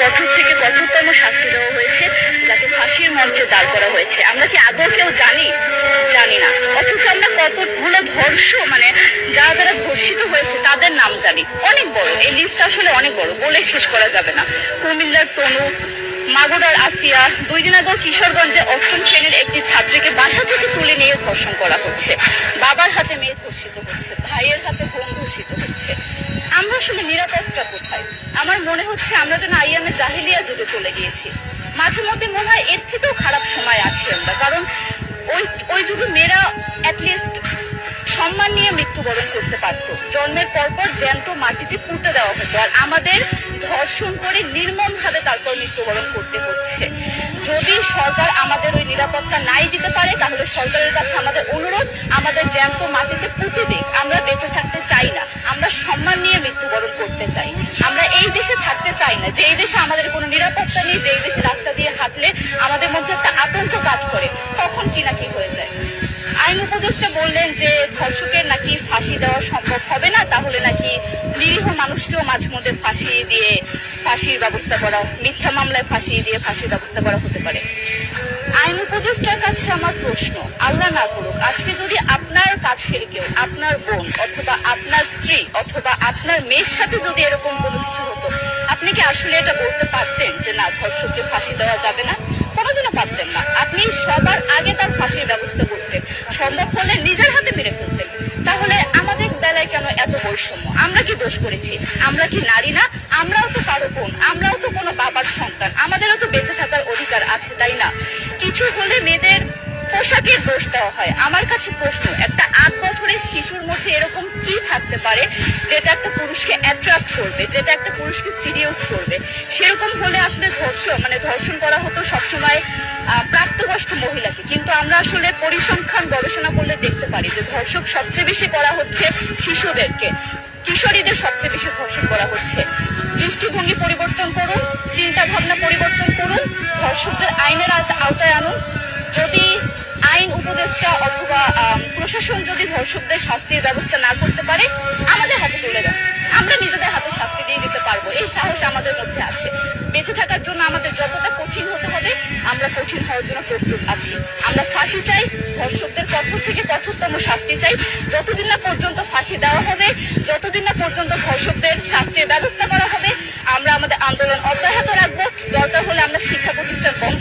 কঠোর থেকে কঠোরতম শাস্তি দেওয়া হয়েছে, যাকে ফাঁসির মঞ্চে দাঁড় করা হয়েছে। আমরা কি আদৌ কেউ জানি? জানি না। অথচ আমরা কতগুলো যারা যারা ধর্ষিত হয়েছে তাদের নাম জানি। অনেক বড় এই লিস্ট, আসলে অনেক বড়, বলে শেষ করা যাবে না। কুমিল্লার তনু, মাগুরার আসিয়া, 2 দিন আগে কিশোরগঞ্জে 8ম শ্রেণীর একটি ছাত্রীকে বাসা থেকে তুলে নিয়ে ধর্ষণ করা হচ্ছে। বাবার হাতে মেয়ে ধর্ষিত হচ্ছে, ভাইয়ের হাতে বোন ধর্ষিত হচ্ছে। আমরা আসলে নিরাপত্তা কোথায়? আমার মনে হচ্ছে আমরা যেন আইয়ামে জাহিলিয়া যুগে চলে গিয়েছি। মাঝে মধ্যে মনে হয় এর থেকেও খারাপ সময় আছি আমরা, কারণ ওই যুগে মেয়েরা অ্যাটলিস্ট সম্মান নিয়ে মৃত্যুবরণ করতে পারতো। জন্মের পরপর জ্যান্ত মাটিতে পুঁতে দেওয়া হতো, আর আমাদের ধর্ষণ করে নির্মম ভাবে তারপর মৃত্যুবরণ করতে হচ্ছে। যদি সরকার আমাদের ওই নিরাপত্তা নাই দিতে পারে, তাহলে সরকারের কাছে আমাদের অনুরোধ, আমাদের জ্যান্ত মাটিতে পুঁতে দিক। আমরা বেঁচে থাকতে চাই না, আমরা সম্মান নিয়ে মৃত্যুবরণ করতে চাই। আমরা এই দেশে থাকতে চাই না যে এই দেশে আমাদের কোনো নিরাপত্তা নেই, যে এই দেশে রাস্তা দিয়ে হাঁটলে আমাদের মধ্যে একটা আতঙ্ক কাজ করে, কখন কি না কি হয়ে যায়। আইন উপদেষ্টা বললেন যে ধর্ষকের নাকি ফাঁসি দেওয়া সম্ভব হবে না, তাহলে নাকি নিরীহ মানুষকেও মাঝে মধ্যে ফাঁসিয়ে দিয়ে ফাঁসির ব্যবস্থা করা, মিথ্যা মামলায় ফাঁসিয়ে দিয়ে ফাঁসির ব্যবস্থা করা হতে পারে। আইন উপদেষ্টার কাছে আমার প্রশ্ন, আল্লাহ না করুক আজকে যদি আপনার কাছের কেউ, আপনার বোন অথবা আপনার স্ত্রী অথবা আপনার মেয়ের সাথে যদি এরকম কোনো কিছু হতো, আপনি কি আসলে এটা বলতে পারতেন যে না, ধর্ষককে ফাঁসি দেওয়া যাবে না? কোনোদিনও পারতেন না। আপনি সবার আগে তার ফাঁসির ব্যবস্থা করতেন, সম্ভব হলে নিজের হাতে মেরে ফেলতেন। তাহলে আমাদের বেলায় কেন এত বৈষম্য? আমরা কি দোষ করেছি? আমরা কি নারী না? আমরাও তো কারো বোন, আমরাও তো কোনো বাবার সন্তান, আমাদেরও তো বেঁচে থাকার অধিকার আছে, তাই না? কিছু হলে মেয়েদের পোশাকের দোষ দেওয়া হয়। আমার কাছে প্রশ্ন, একটা 8 বছরের শিশুর মধ্যে এরকম কি থাকতে পারে যেটা একটা পুরুষকে অ্যাট্রাক্ট করবে, যেটা একটা পুরুষকে সিরিয়াস করবে? সেরকম হলে আসলে ধর্ষণ করা হতো সবসময় প্রাপ্তবয়স্ক মহিলাকে। কিন্তু আমরা আসলে পরিসংখ্যান গবেষণা করলে দেখতে পারি যে ধর্ষক সবচেয়ে বেশি করা হচ্ছে শিশুদেরকে, কিশোরীদের সবচেয়ে বেশি ধর্ষণ করা হচ্ছে। দৃষ্টিভঙ্গি পরিবর্তন করুন, চিন্তা ভাবনা পরিবর্তন করুন, ধর্ষকদের আইনের আওতায় আনুন। যদি আইন উপদেষ্টা অথবা প্রশাসন যদি ধর্ষকদের শাস্তির ব্যবস্থা না করতে পারে, আমাদের হাতে তুলে দেন, আমরা নিজেদের হাতে শাস্তি দিয়ে দিতে পারবো। এই সাহস আমাদের মধ্যে আছে। বেঁচে থাকার জন্য আমাদের যতটা কঠিন হতে হবে, আমরা কঠিন হওয়ার জন্য প্রস্তুত আছি। আমরা ফাঁসি চাই, ধর্ষকদের কঠোর থেকে কঠোরতম শাস্তি চাই। যতদিন না পর্যন্ত ফাঁসি দেওয়া হবে, যতদিন না পর্যন্ত ধর্ষকদের শাস্তির ব্যবস্থা করা হবে, আমরা আমাদের আন্দোলন অব্যাহত রাখবো। দরকার হলে আমরা শিক্ষা প্রতিষ্ঠান বন্ধ